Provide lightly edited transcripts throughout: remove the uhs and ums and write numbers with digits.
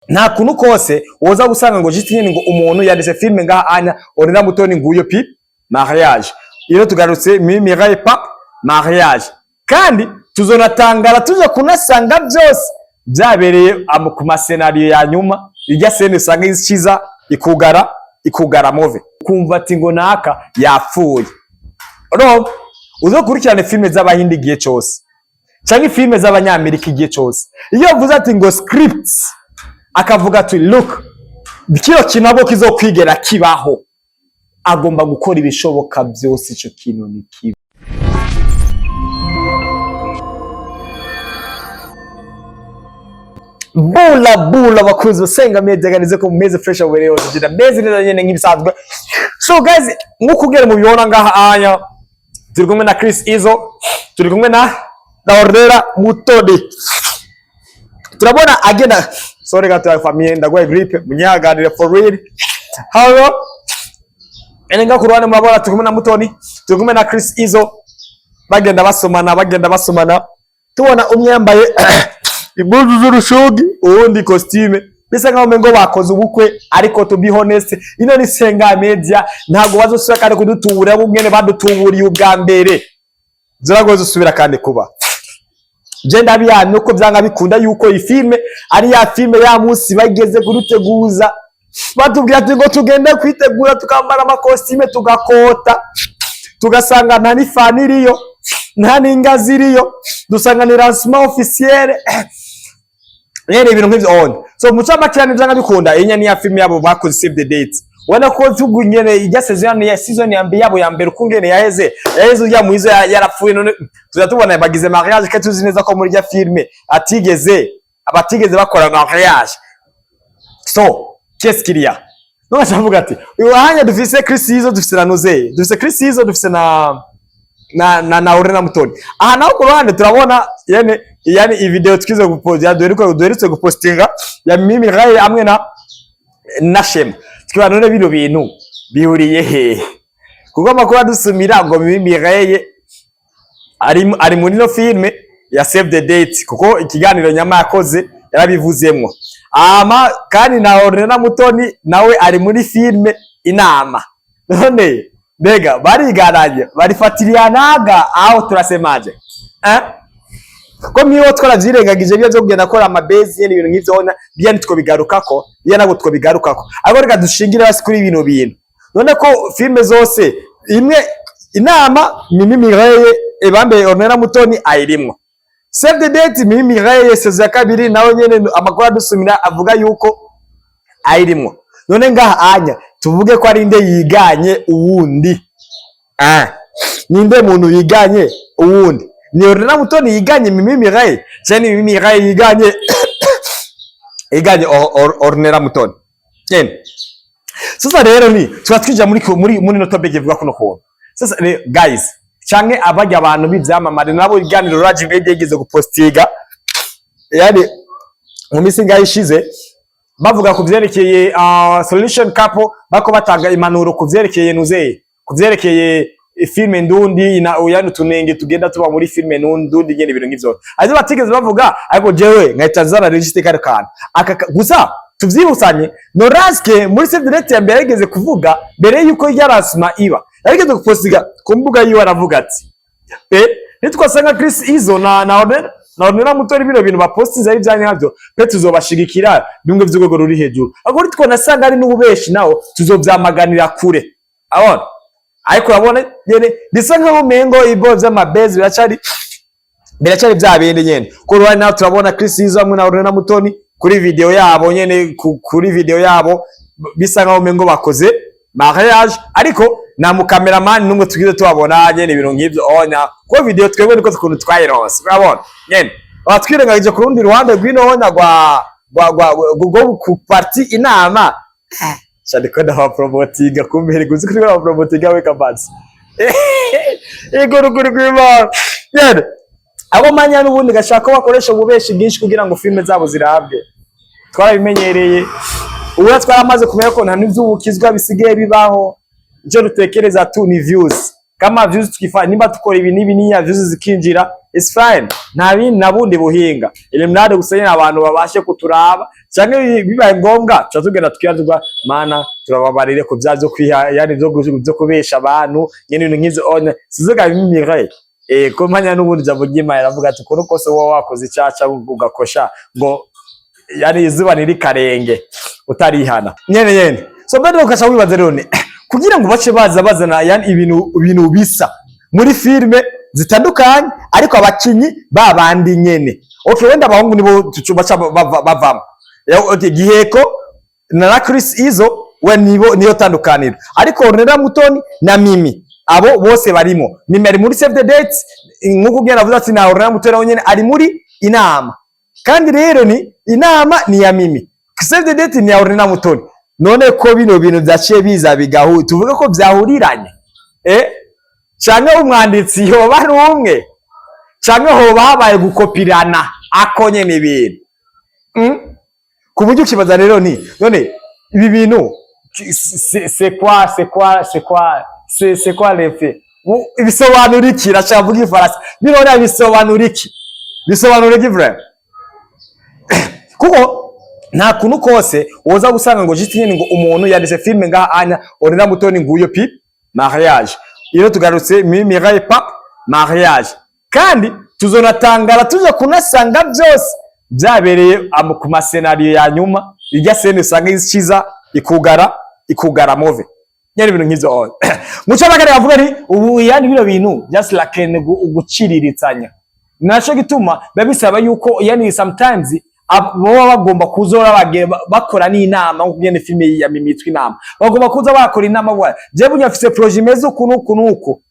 nta kuntu kose woza gusanga ngo jiti nyene ngo umuntu yanditse filme ngaha anya Ornella Mutoni nguyo pi mariage. Iyo tugarutse Mimi Mireille pa mariage. Kandi tuzonatangara tuje kunasanga byose byabereye ku masenario ya nyuma irya sene usanga ikiza ikugara move kumva ati ngo naka yapfuye. No uzokurikirane filme z'abahindi giye cyose cyangwa filme z'abanyamerika igiye cyose iyo vuze ati ngo scripts akavuga ati look kino kinabo kizokwigera kibaho agomba gukora ibishoboka byose ico kintu ni kibi. Bula bakuzi usenga medeganize ko mumeze fresh awere yose jida meze neza nyene nk'ibisanzwe. So guys nkukugera mu bibona ngaha anya turi kumwe na Chris Izzo, turi kumwe na Ornella Mutoni. Turabona agenda sorry gato ya famille ndagwaye grippe munyaganire for real. Hello enenga kurwane murabona turi kumwe na Mutoni, turi kumwe na Chris Izzo bagenda basomana tubona umwe yambaye impuzu z'urushugi uwundi costume bisa nkaho mengo bakoze ubukwe ariko to be honest ino ni Senga Media ntago bazosubira kandi kudutubura bumwene badutuburiye ubwa mbere zirago zosubira kandi kuba je ndabiyamye uko byanga bikunda yuko iyi filme ari ya filme ya munsi bageze kuruteguza batubwira ati ngo tugende kwitegura tukambara ama costume tugakota tugasanga nta ni faniriyo nta ningazi iriyo dusanga ni lancement officiel yene ibintu nk'ivyo on. So mucama cyane byanga bikunda inya ni ya filme yabo bakoze Save the Date wana ko tugunyene ijya season ya mbere yabo ya mbere ukungene yaheze ya muizo yarapfuye none tuzatubona bagize mariage ke tuzi neza ko muri ya filme abatigeze bakora mariage. So qu'est-ce qu'il y a no achavuga ati uhanya dufise Chris Izzo dufise na Nozeye dufise Chris Izzo dufise na Ornella Mutoni. Aha naho ku ruhande turabona yani i video twize gupoza duherutse gupostinga ya Mimi Mireille amwe na Shema twiba none bino bintu bihuriye he kuko makuru dusumira ngo Mimi Mireille ari muri no filme ya Save the Date kuko ikiganiro nyama yakoze yarabivuzemwo kandi na Ornella Mutoni nawe ari muri filme Inama. None bega barigaranye barifatirianaga aho turasemaje ko miyo twaravyirengagije byo kugenda akora amabezi y'ibintu nk'ivyo bya nitwo bigarukako ya nabo two bigarukako ariko reka dushingira hasi kuri ibintu bintu. None ko filme zose imwe Inama Mimi Mireille ebambe Ornella Mutoni ayirimwo, Save the Date Mimi Mireille sezo ya kabiri nawe nyene amakuru adusumira avuga yuko ayirimwo. None ngaha anya tuvuge ko ari inde yiganye uwundi ninde muntu yiganye uwundi ni Ornella Mutoni yiganye Mimi Mireille cyane Mimi Mireille yiganye Ornella Mutoni nyene. Sasa rero ni twatwija muri no topic ivuga kuno ko sasa guys canke abajya abantu bivyamamare nabo iganiro Raji Media yigeze gupostiga yani mu misi ngayishize bavuga ku vyerekeye solution couple bako batanga impanuro ku vyerekeye Nuzeye ku vyerekeye filme ndundi yani tunenge tugenda tuba muri filme ndundi nyene ibintu nk'ivyo aje batigeze bavuga ariko jewe ngahita zana register kare kana gusa tuvyibusanye Noraske muri Save the Date ya mbere yigeze kuvuga mbere yuko yarasma iba yarigeze gupostiga ku mbuga yiwe aravuga ati nitwasanga Chris Izzo na Ornella Mutoni bino bintu bapostinze ari byanye navyo pe tuzobashigikira bimwe vy'ugwego ruri hejuru ariko ritwo nasanga ari n'ububeshi nawo tuzovyamaganira kure abona ariko urabona nyene bisa nkaho mengo ibo vy'amabezi biracari bya bindi nyene ko ruhari naho turabona Chris Izzo hamwe na Ornella Mutoni kuri video yabo nyene kuri video yabo bisa nkaho mengo bakoze mariage ariko na mu cameraman numwe tugize tubabona nyene ibintu nk'ivyo onya ko video twebwe niko tukuntu twayironse urabona nyene batwirengagije ku rundi ruhande rwino honya gwa ku party Inama cyadiko da promotinga kumbere guzi kuri ba promotinga we kabanzi igoruguru kwima nyene abo manya n'ubundi gashaka bakoresha ububeshi bwinshi kugira ngo filme zabo zirabwe twarabimenyereye ubu twaramaze kumenya ko nta n'ivy'ubukizwa bisigaye bibaho icyo dutekereza tu ni views kama views tukifanya nimba tukora ibi nibi niya views zikinjira it's fine, nta bindi nabundi buhinga Illuminati gusenya abantu babashe kuturaba canke bibaye ngombwa cha tugenda tukiyazwa mana turababarire ko byazo kwiha yani byo kubesha abantu nyene ibintu nkizo one sizoga bimire ko mpanya n'ubundi jabo gima yaravuga ati kuno kose wowe wakoze icyaca ugakosha ngo yani izuba niri karenge utarihana nyene so bado ukasha wibaza rone kugira ngo bace bazana yani ibintu bisa muri filme zitandukanye ariko abakinyi babandi nyene okay wenda abahungu nibo tucubaca bavamo okay Giheko na Chris Izzo we niyo tandukaniro ariko Ornella Mutoni na Mimi abo bose barimo Mimi ari muri Save the Dates nkuko gera avuze ati na Ornella Mutoni wonyene ari muri inama kandi rero ni inama ni ya Mimi Save the Date ni ya Ornella Mutoni none ko bino bintu byaciye biza bigahu tuvuga ko byahuriranye canke umwanditsi yoba rumwe canke ho babaye gukopirana akonye n'ibintu ku buryo kibaza rero ni none ibi bintu c'est quoi les faits ibisobanura iki racavuga ifarasi birora bisobanura iki vrai kuko nta kuntu kose woza gusanga ngo jiti nyine ngo umuntu yanditse filme ngaha anya Ornella Mutoni nguyo pi mariage iyo tugarutse Mireille Pap mariage kandi tuzonatangara tuje kunasanga byose byabereye ku masenario ya nyuma irya sene usanga ikiza ikugara move nyari ibintu nkizo muco bagare bavuga ari ubu yani bino bintu just like uguciriritsanya naco gituma babisaba yuko yani sometimes abo bagomba kuzora bakora n'inama nko kugenda filme ya Mimitwe inama bagomba kuza bakora inama bwa je bunyafise projet meze ukunuko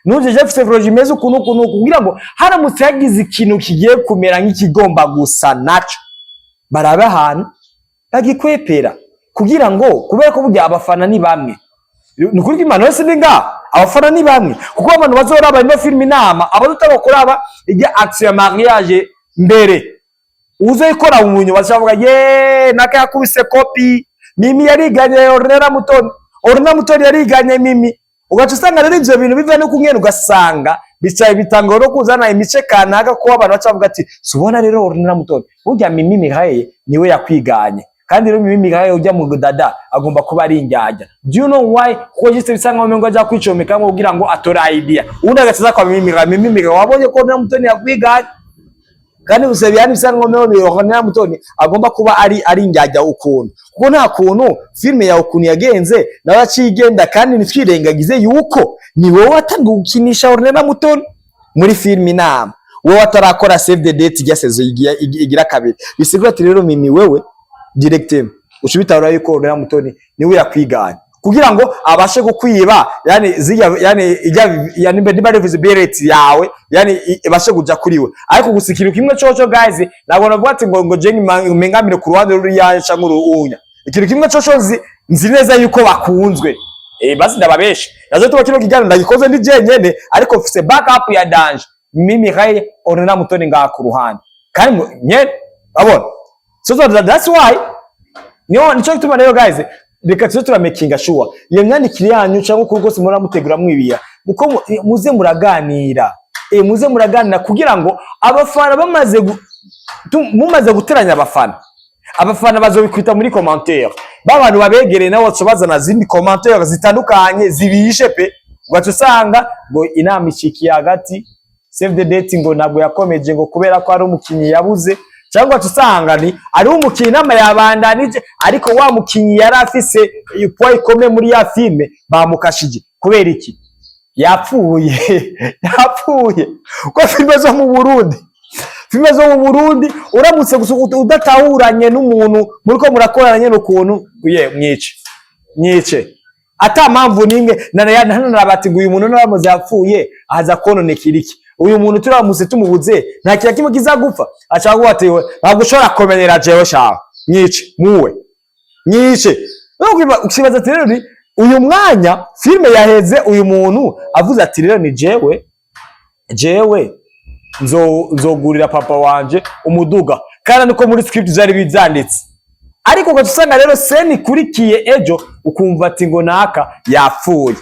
nuje je fise projet meze ukunuko kugira ngo haramutse yagize ikintu kigiye kumera nk'ikigomba gusa naco barabe ahantu bagikwepera kugira ngo kubera ko burya abafana ni bamwe nukuri imana yose ninga abafana ni bamwe kuko abantu bazoraba ino filme inama abazutabakuraba ijya action ya mariage mbere uze ikora mu nyuma bazavuga naka yakubise copy Mimi yariganye Ornella Mutoni yariganye Mimi ugacusanga rero ivyo bintu biva no kungena ugasanga bicaye bitanga ro kuzana imice kanaka ko abantu bacavuga ati subona rero Ornella Mutoni urya Mimi Mihaye niwe yakwiganye kandi rero Mimi Mihaye ujya mu dada agomba kuba ari injyajya do you know why ko giste bisanga mu ngo aja kwicomeka ngo kugira ngo atora idea undi agacaza kwa Mimi Mihaye wabonye ko Ornella Mutoni yakwiganye kandi usebi yani bisanga ngo Ornella Mutoni agomba kuba ari injyajya ukuntu kuko nta kuntu filme ya ukuntu yagenze nawe acigenda kandi nitwirengagize yuko ni wowe watanga gukinisha Ornella Mutoni muri filme inama wowe atarakora Save the Date ya sezo igira kabiri bisigura ati rero Mimi wewe directement ushubitara yuko Ornella Mutoni niwe yakwiganye kugira ngo abashe gukwiba yani yani bad visibility yawe yani ibashe kuja kuriwe ariko gusikira kimwe coco guys nabona vuga ati ngo jengi mengamire ku ruhande ruri yaje cyangwa urunya ikintu kimwe coco nzi neza yuko bakunzwe basi ndababeshe nazo tuba kino kijana ndagikoze ndi jenyene ariko mfise backup ya danger Mimi Mihaye Ornella Mutoni nga ku ruhande kandi nye abona so that's why nico gituma rero guys reka tuzo turamakinga sure iyo myandikire yanyu cyangwa uko rwose muri mutegura mwibiya uko muze muraganira muze muraganira kugira ngo abafana mumaze guteranya abafana bazobikwita muri commentaire babantu babegereye nawo bazana zindi commentaire zitandukanye zibishe pe ugacusanga ngo inama ikikiye hagati Save the Date ngo nabwo yakomeje ngo kubera ko ari umukinyi yabuze cyangwa tusanga ni ari umukinyi nama yabandanije ariko wa mukinyi yari afise point ikomeye muri ya filme bamukashije kubera iki yapfuye ko filme zo mu Burundi uramutse udatahuranye n'umuntu muri ko murakoranye n'ukuntu mwice ata mpamvu nimwe narabati ngo uyu muntu naramaze yapfuye aza kononekira iki uyu muntu turamutse tumubuze nta kira kimwe kizagupfa acaguha atewe ntabwo ushobora komenyera jewe shawe nyice ukibaza ati rero uyu mwanya filme yaheze uyu muntu avuze ati rero ni jewe nzogurira papa wanje umuduga kandi niko muri script zari bizanditse ariko ko tusanga rero seni kurikiye ejo ukumva ati ngo naka yapfuye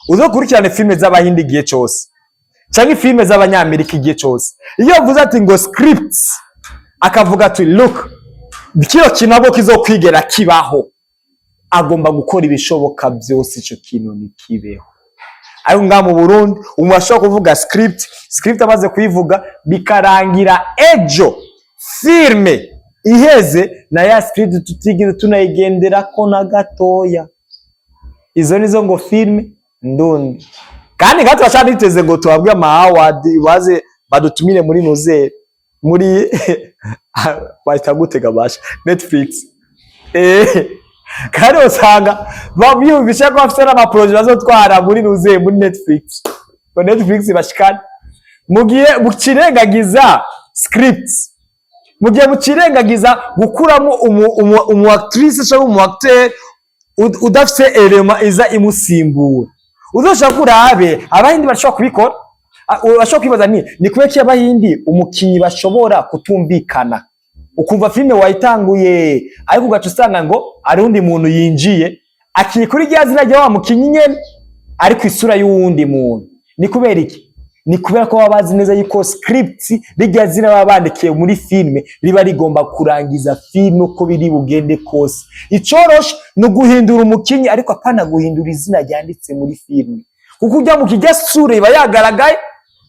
uzokurikirane filme z'abahindi giye cyose cyangwa filime z'abanyamerika igihe cyose iyo avuze ati ngo scripts akavuga ati look kino kinabo kizokwigera kibaho agomba gukora ibishoboka byose ico kintu nikibeho. Ariko nga mu Burundi umuntu ashobora kuvuga script amaze kuyivuga bikarangira ejo filme iheze na ya script tutigire tunayigendera ko na gatoya. Izo nizo ngo filme ndundi kandi gato bashaditeze ngo tubabwe ama award baze badutumire muri noze muri bahitagutega basha Netflix kandi usanga babyumvisha ko afite ama project bazotwara muri noze muri Netflix ko Netflix bashikana mugiye bukirengagiza scripts mugiye bukirengagiza gukuramo umu actrice cyangwa umu acteur udafite element iza imusimbura uzoshaka kurabe abahindi bashobora kubikora bashobora kwibaza ni kubeki abahindi umukinyi bashobora kutumvikana ukumva filme wayitanguye ariko ugaca usanga ngo ari undi muntu yinjiye akiri kuri rya zina rya wa mukinyi nyene ariko isura y'uwundi muntu. Ni kubera iki? Ni kubera ko babazi neza yuko scripts rijya zina babandikiye muri filme riba rigomba kurangiza filme uko biri bugende kose. Icoroshe no guhindura umukinyi ariko apana guhindura izina ryanditse muri filme kuko ujya mu kijya sura iba yagaragaye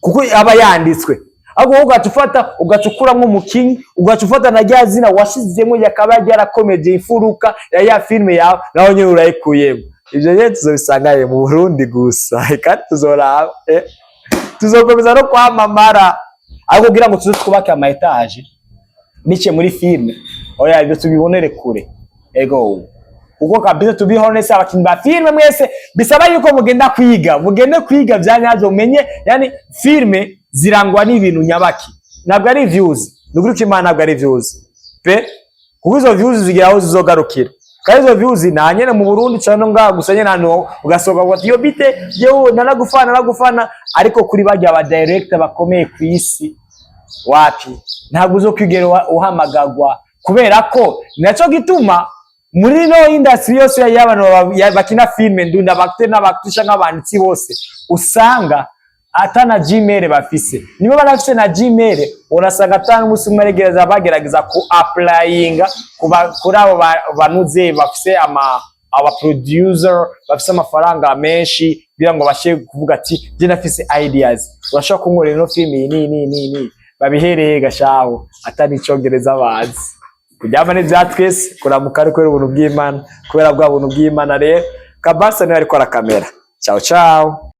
kuko aba yanditswe ahubwo ugacufata ugacukuramwo umukinyi ugacufata na rya zina washizemo yakaba yarakomeje ifuruka ya filme yawe naho nyine urayikuyemo. Ibyo rero tuzobisanga mu Burundi gusa kandi tuzoraba tuzokomeza no kwamamara ahubwo kugira ngo tuze twubake ama etage nice muri filme oya ibyo tubibonere kure ego uko kabisa to be honest abakinyi ba filme mwese bisaba yuko mugende kwiga byanyazo umenye yani filme zirangwa n'ibintu nyabaki nabwo ari views nugurike imana nabwo ari views pe kuko izo views zigiraho zizogarukira kandi izo views nanyene mu Burundi cyane nga gusanye nano ugasoga ngo yo bite yo naragufana ariko kuri bajya aba director bakomeye ku isi wapi ntabwo uzokwigera uhamagagwa kubera ko naco gituma muri no industry yose y'abantu bakina filme ndunda abacteur n'abactrice nk'abanditsi bose usanga atana Gmail bafise nibo barafise na Gmail urasanga atana umusumaregereza bagerageza ku applyinga kuri abo banuze bafise aba producer bafise amafaranga menshi kugira ngo bashe kuvuga ati je nafise ideas urashaka kunkorera no filme ni babihereye gashaho atani icongereza bazi kujyama n'ibya twese kuramuka ariko ubuntu bw'Imana kubera bwa buntu bw'Imana rero kabasa ni ariko ara kamera ciao ciao.